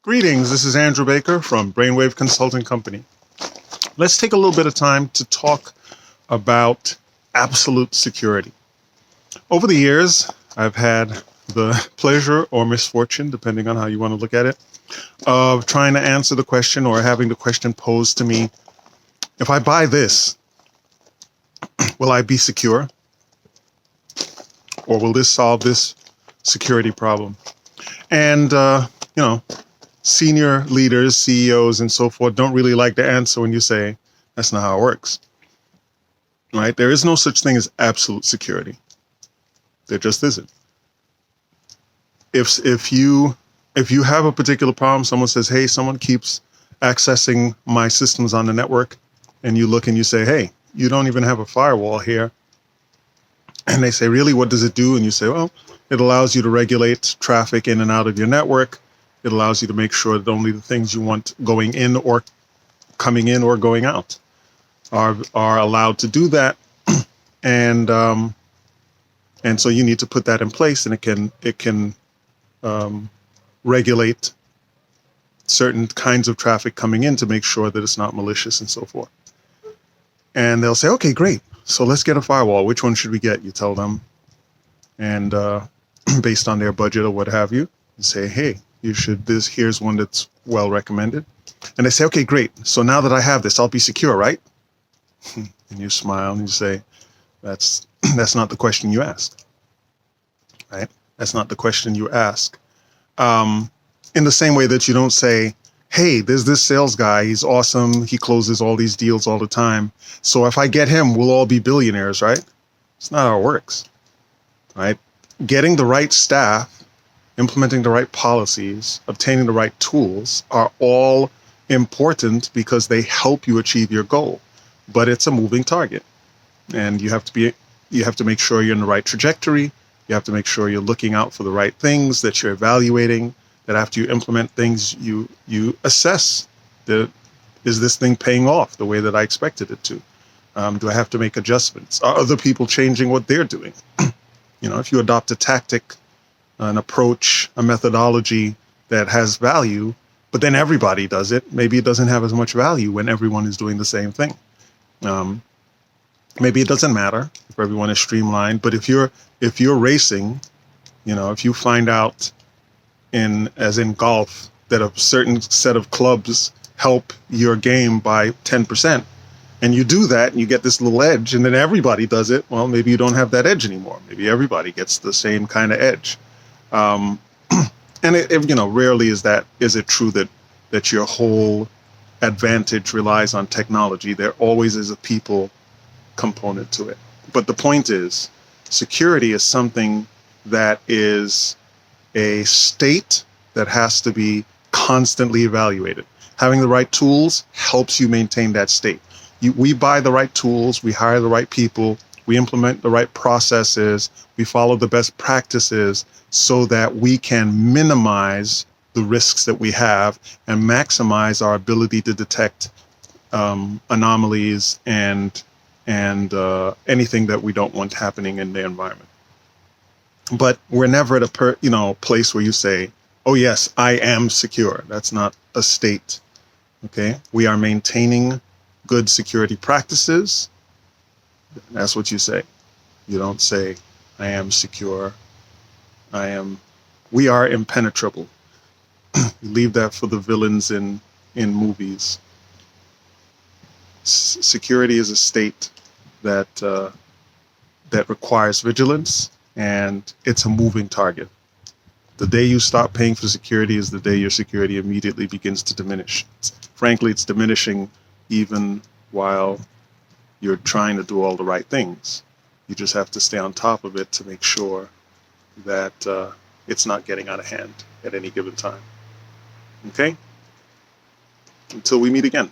Greetings, this is Andrew Baker from Brainwave Consulting Company. Let's take a little bit of time to talk about absolute security. Over the years, I've had the pleasure or misfortune, depending on how you want to look at it, of trying to answer the question or having the question posed to me, if I buy this, will I be secure? Or will this solve this security problem? And, senior leaders, CEOs, and so forth don't really like to answer when you say, that's not how it works. Right? There is no such thing as absolute security. There just isn't. If you have a particular problem, someone says, hey, someone keeps accessing my systems on the network, and you look and you say, hey, you don't even have a firewall here. And they say, really, what does it do? And you say, well, it allows you to regulate traffic in and out of your network. It allows you to make sure that only the things you want going in or coming in or going out are allowed to do that. And so you need to put that in place, and it can regulate certain kinds of traffic coming in to make sure that it's not malicious and so forth. And they'll say, okay, great. So let's get a firewall. Which one should we get? You tell them. And based on their budget or what have you say, hey, here's one that's well recommended. And they say, okay, great. So now that I have this, I'll be secure, right? And you smile and you say, that's not the question you asked. Right? That's not the question you ask. In the same way that you don't say, hey, there's this sales guy, he's awesome, he closes all these deals all the time, so if I get him, we'll all be billionaires, right? It's not how it works, right? Getting the right staff, implementing the right policies, obtaining the right tools are all important because they help you achieve your goal, but it's a moving target, and you have to make sure you're in the right trajectory. You have to make sure you're looking out for the right things, that you're evaluating, that after you implement things, you assess that, is this thing paying off the way that I expected it to? Do I have to make adjustments? Are other people changing what they're doing? If you adopt a tactic, an approach, a methodology that has value, but then everybody does it, maybe it doesn't have as much value when everyone is doing the same thing. Maybe it doesn't matter if everyone is streamlined, but if you're racing, if you find out as in golf that a certain set of clubs help your game by 10%, and you do that and you get this little edge, and then everybody does it, well, maybe you don't have that edge anymore. Maybe everybody gets the same kind of edge. And rarely is it true that your whole advantage relies on technology. There always is a people component to it. But the point is, security is something that is a state that has to be constantly evaluated. Having the right tools helps you maintain that state. We buy the right tools, we hire the right people, we implement the right processes, we follow the best practices so that we can minimize the risks that we have and maximize our ability to detect anomalies and anything that we don't want happening in the environment. But we're never at a place where you say, oh yes, I am secure. That's not a state. Okay? We are maintaining good security practices. That's what you say. You don't say, I am secure. We are impenetrable. You leave that for the villains in movies. Security is a state that requires vigilance, and it's a moving target. The day you stop paying for security is the day your security immediately begins to diminish. Frankly, it's diminishing even while you're trying to do all the right things. You just have to stay on top of it to make sure that it's not getting out of hand at any given time. Okay? Until we meet again.